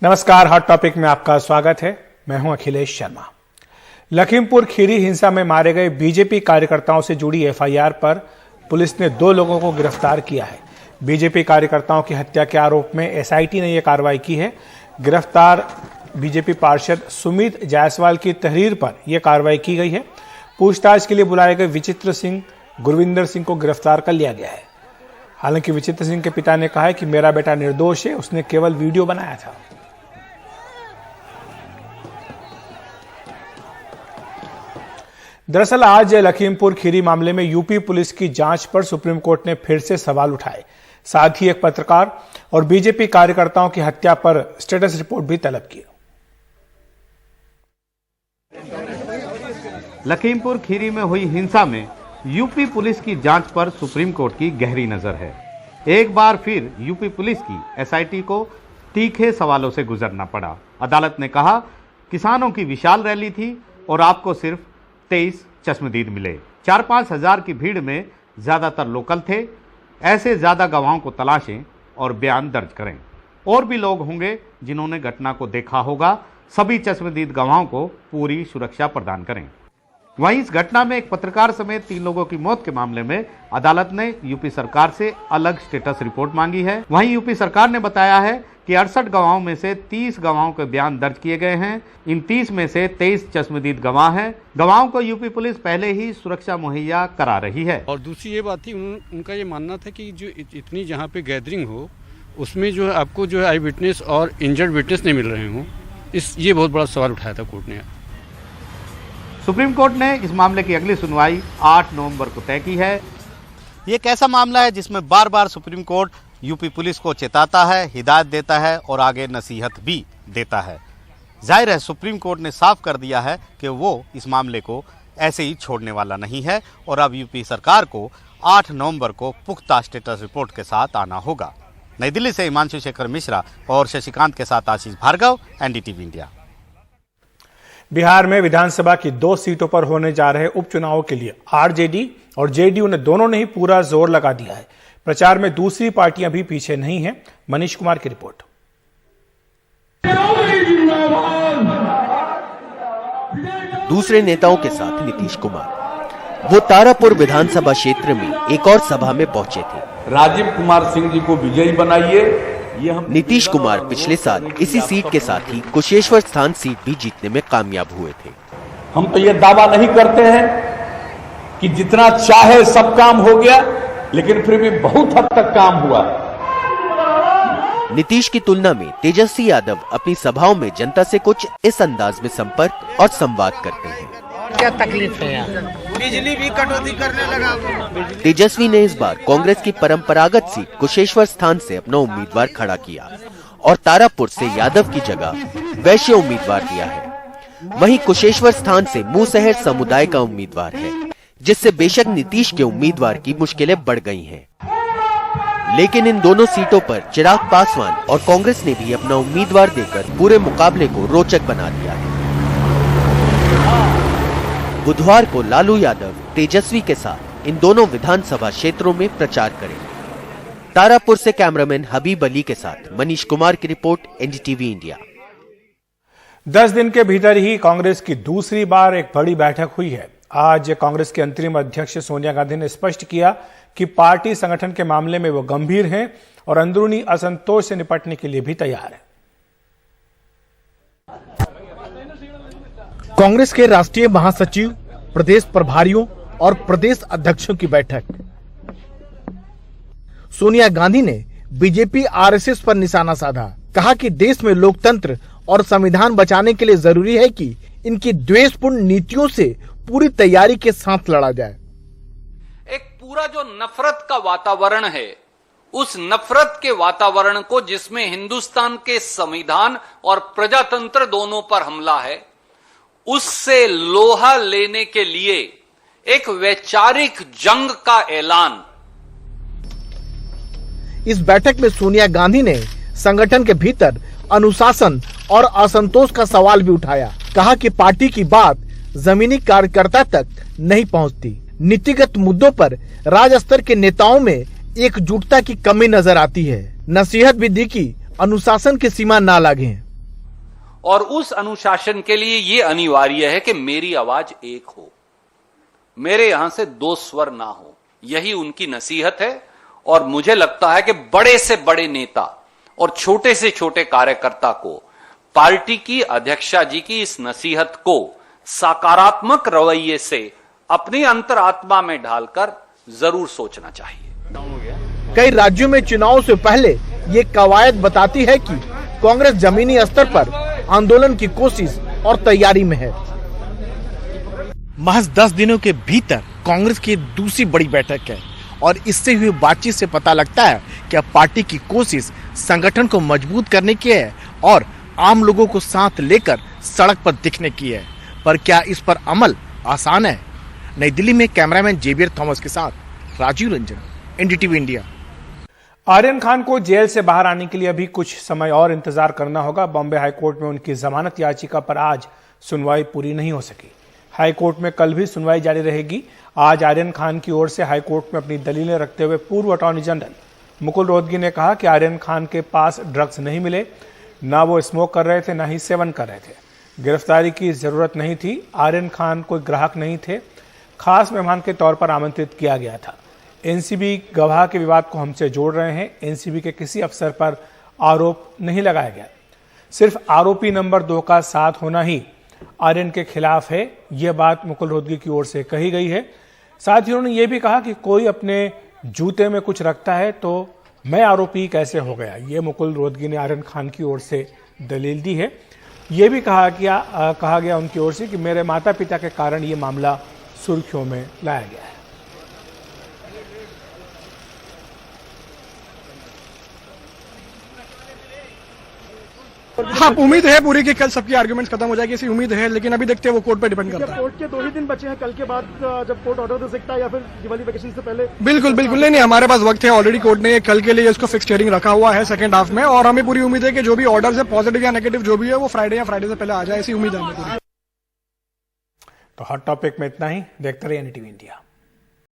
नमस्कार, hot topic में आपका स्वागत है। मैं हूं अखिलेश शर्मा। लखीमपुर खीरी हिंसा में मारे गए बीजेपी कार्यकर्ताओं से जुड़ी एफआईआर पर पुलिस ने 2 लोगों को गिरफ्तार किया है। बीजेपी कार्यकर्ताओं की हत्या के आरोप में एसआईटी ने यह कार्रवाई की है। गिरफ्तार बीजेपी पार्षद सुमित जायसवाल की तहरीर पर यह कार्रवाई की गई है। पूछताछ के लिए बुलाए गए विचित्र सिंह, गुरविंदर सिंह को गिरफ्तार कर लिया गया है। हालांकि विचित्र सिंह के पिता ने कहा है कि मेरा बेटा निर्दोष है, उसने केवल वीडियो बनाया था। दरअसल आज लखीमपुर खीरी मामले में यूपी पुलिस की जांच पर सुप्रीम कोर्ट ने फिर से सवाल उठाए। साथ ही एक पत्रकार और बीजेपी कार्यकर्ताओं की हत्या पर स्टेटस रिपोर्ट भी तलब की। लखीमपुर खीरी में हुई हिंसा में यूपी पुलिस की जांच पर सुप्रीम कोर्ट की गहरी नजर है। एक बार फिर यूपी पुलिस की एसआईटी को तीखे सवालों से गुजरना पड़ा। अदालत ने कहा, किसानों की विशाल रैली थी और आपको सिर्फ 23 चश्मदीद मिले। 4-5 हजार की भीड़ में ज्यादातर लोकल थे। ऐसे ज्यादा गवाहों को तलाशें और बयान दर्ज करें। और भी लोग होंगे जिन्होंने घटना को देखा होगा। सभी चश्मदीद गवाहों को पूरी सुरक्षा प्रदान करें। वहीं इस घटना में एक पत्रकार समेत 3 लोगों की मौत के मामले में अदालत ने यूपी सरकार से अलग स्टेटस रिपोर्ट मांगी है। वहीं यूपी सरकार ने बताया है कि 68 गवाहों में से 30 गवाहों के बयान दर्ज किए गए हैं। इन 30 में से 23 चश्मदीद गवाह हैं। गवाहों को यूपी पुलिस पहले ही सुरक्षा मुहैया करा रही है। और दूसरी ये बात थी, उनका ये मानना था कि जो इतनी जहाँ पे गैदरिंग हो उसमें जो है आपको जो है आई विटनेस और इंजर्ड विटनेस नहीं मिल रहे हों। ये बहुत बड़ा सवाल उठाया था कोर्ट ने। सुप्रीम कोर्ट ने इस मामले की अगली सुनवाई 8 नवंबर को तय की है। ये एक ऐसा मामला है जिसमें बार बार सुप्रीम कोर्ट यूपी पुलिस को चेताता है, हिदायत देता है और आगे नसीहत भी देता है। जाहिर है सुप्रीम कोर्ट ने साफ कर दिया है कि वो इस मामले को ऐसे ही छोड़ने वाला नहीं है और अब यूपी सरकार को 8 नवंबर को पुख्ता स्टेटस रिपोर्ट के साथ आना होगा। नई दिल्ली से हिमांशु शेखर मिश्रा और शशिकांत के साथ आशीष भार्गव, एनडीटीवी इंडिया। बिहार में विधानसभा की 2 सीटों पर होने जा रहे उपचुनावों के लिए आरजेडी और जेडीयू ने दोनों ने ही पूरा जोर लगा दिया है। प्रचार में दूसरी पार्टियां भी पीछे नहीं हैं। मनीष कुमार की रिपोर्ट। दूसरे नेताओं के साथ नीतीश कुमार वो तारापुर विधानसभा क्षेत्र में एक और सभा में पहुंचे थे। राजीव कुमार सिंह जी को विजयी बनाइए। नीतीश कुमार पिछले साल इसी सीट के साथ ही कुशेश्वर स्थान सीट भी जीतने में कामयाब हुए थे। हम तो ये दावा नहीं करते हैं कि जितना चाहे सब काम हो गया, लेकिन फिर भी बहुत हद तक काम हुआ। नीतीश की तुलना में तेजस्वी यादव अपनी सभाओं में जनता से कुछ इस अंदाज में संपर्क और संवाद करते हैं। क्या तकलीफ है यार? बिजली भी कटौती करने लगा। तेजस्वी ने इस बार कांग्रेस की परंपरागत सीट कुशेश्वर स्थान से अपना उम्मीदवार खड़ा किया और तारापुर से यादव की जगह वैश्य उम्मीदवार दिया है। वहीं कुशेश्वर स्थान से मुसहर समुदाय का उम्मीदवार है, जिससे बेशक नीतीश के उम्मीदवार की मुश्किलें बढ़ गई हैं। लेकिन इन दोनों सीटों पर चिराग पासवान और कांग्रेस ने भी अपना उम्मीदवार देकर पूरे मुकाबले को रोचक बना दिया है। बुधवार को लालू यादव तेजस्वी के साथ इन दोनों विधानसभा क्षेत्रों में प्रचार करेंगे। तारापुर से कैमरामैन हबीब अली के साथ मनीष कुमार की रिपोर्ट, एनडीटीवी इंडिया। 10 दिन के भीतर ही कांग्रेस की दूसरी बार एक बड़ी बैठक हुई है। आज कांग्रेस के अंतरिम अध्यक्ष सोनिया गांधी ने स्पष्ट किया कि पार्टी संगठन के मामले में वो गंभीर हैं और अंदरूनी असंतोष से निपटने के लिए भी तैयार है। कांग्रेस के राष्ट्रीय महासचिव, प्रदेश प्रभारियों और प्रदेश अध्यक्षों की बैठक। सोनिया गांधी ने बीजेपी आरएसएस पर निशाना साधा। कहा कि देश में लोकतंत्र और संविधान बचाने के लिए जरूरी है कि इनकी द्वेषपूर्ण नीतियों से पूरी तैयारी के साथ लड़ा जाए। एक पूरा जो नफरत का वातावरण है, उस नफरत के वातावरण को, जिसमें हिंदुस्तान के संविधान और प्रजातंत्र दोनों पर हमला है, उससे लोहा लेने के लिए एक वैचारिक जंग का ऐलान। इस बैठक में सोनिया गांधी ने संगठन के भीतर अनुशासन और असंतोष का सवाल भी उठाया। कहा कि पार्टी की बात जमीनी कार्यकर्ता तक नहीं पहुंचती। नीतिगत मुद्दों पर राज्य स्तर के नेताओं में एकजुटता की कमी नजर आती है। नसीहत भी दी कि अनुशासन की सीमा ना लागे। और उस अनुशासन के लिए यह अनिवार्य है कि मेरी आवाज एक हो, मेरे यहां से दो स्वर ना हो। यही उनकी नसीहत है और मुझे लगता है कि बड़े से बड़े नेता और छोटे से छोटे कार्यकर्ता को पार्टी की अध्यक्षा जी की इस नसीहत को सकारात्मक रवैये से अपनी अंतरात्मा में ढालकर जरूर सोचना चाहिए। कई राज्यों में चुनाव से पहले ये कवायद बताती है कि कांग्रेस जमीनी स्तर पर आंदोलन की कोशिश और तैयारी में है। महज 10 दिनों के भीतर कांग्रेस की दूसरी बड़ी बैठक है और इससे हुई बातचीत से पता लगता है कि अब पार्टी की कोशिश संगठन को मजबूत करने की है और आम लोगों को साथ लेकर सड़क पर दिखने की है। पर क्या इस पर अमल आसान है? नई दिल्ली में कैमरामैन जेवियर थॉमस के साथ राजीव रंजन, एनडीटीवी इंडिया। आर्यन खान को जेल से बाहर आने के लिए अभी कुछ समय और इंतजार करना होगा। बॉम्बे हाईकोर्ट में उनकी जमानत याचिका पर आज सुनवाई पूरी नहीं हो सकी। हाईकोर्ट में कल भी सुनवाई जारी रहेगी। आज आर्यन खान की ओर से हाईकोर्ट में अपनी दलीलें रखते हुए पूर्व अटॉर्नी जनरल मुकुल रोहतगी ने कहा कि आर्यन खान के पास ड्रग्स नहीं मिले, ना वो स्मोक कर रहे थे, ना ही सेवन कर रहे थे। गिरफ्तारी की जरूरत नहीं थी। आर्यन खान कोई ग्राहक नहीं थे, खास मेहमान के तौर पर आमंत्रित किया गया था। एनसीबी गवाह के विवाद को हमसे जोड़ रहे हैं। एनसीबी के किसी अफसर पर आरोप नहीं लगाया गया। सिर्फ आरोपी नंबर 2 का साथ होना ही आर्यन के खिलाफ है, यह बात मुकुल रोहतगी की ओर से कही गई है। साथ ही उन्होंने यह भी कहा कि कोई अपने जूते में कुछ रखता है तो मैं आरोपी कैसे हो गया। यह मुकुल रोहतगी ने आर्यन खान की ओर से दलील दी है। यह भी कहा गया उनकी ओर से कि मेरे माता पिता के कारण यह मामला सुर्खियों में लाया गया है। हाँ, उम्मीद है पूरी कि कल सबकी आर्गुमेंट्स खत्म हो जाएगी, ऐसी उम्मीद है, लेकिन अभी देखते हैं, वो कोर्ट पे डिपेंड करता है। कोर्ट के 2 ही दिन बचे हैं, कल के बाद जब कोर्ट ऑर्डर दे सकता है या फिर दिवाली वेकेशन से पहले? बिल्कुल नहीं, हमारे पास वक्त है। ऑलरेडी कोर्ट ने कल के लिए इसको फिक्स हियरिंग रखा हुआ है सेकंड हाफ में, और हमें पूरी उम्मीद है कि जो भी ऑर्डर है, पॉजिटिव या नेगेटिव जो भी है, वो फ्राइडे से पहले आ जाए, ऐसी उम्मीद है हमें पूरी। तो हॉट टॉपिक में इतना ही। देखते रहिए एनडीटीवी इंडिया।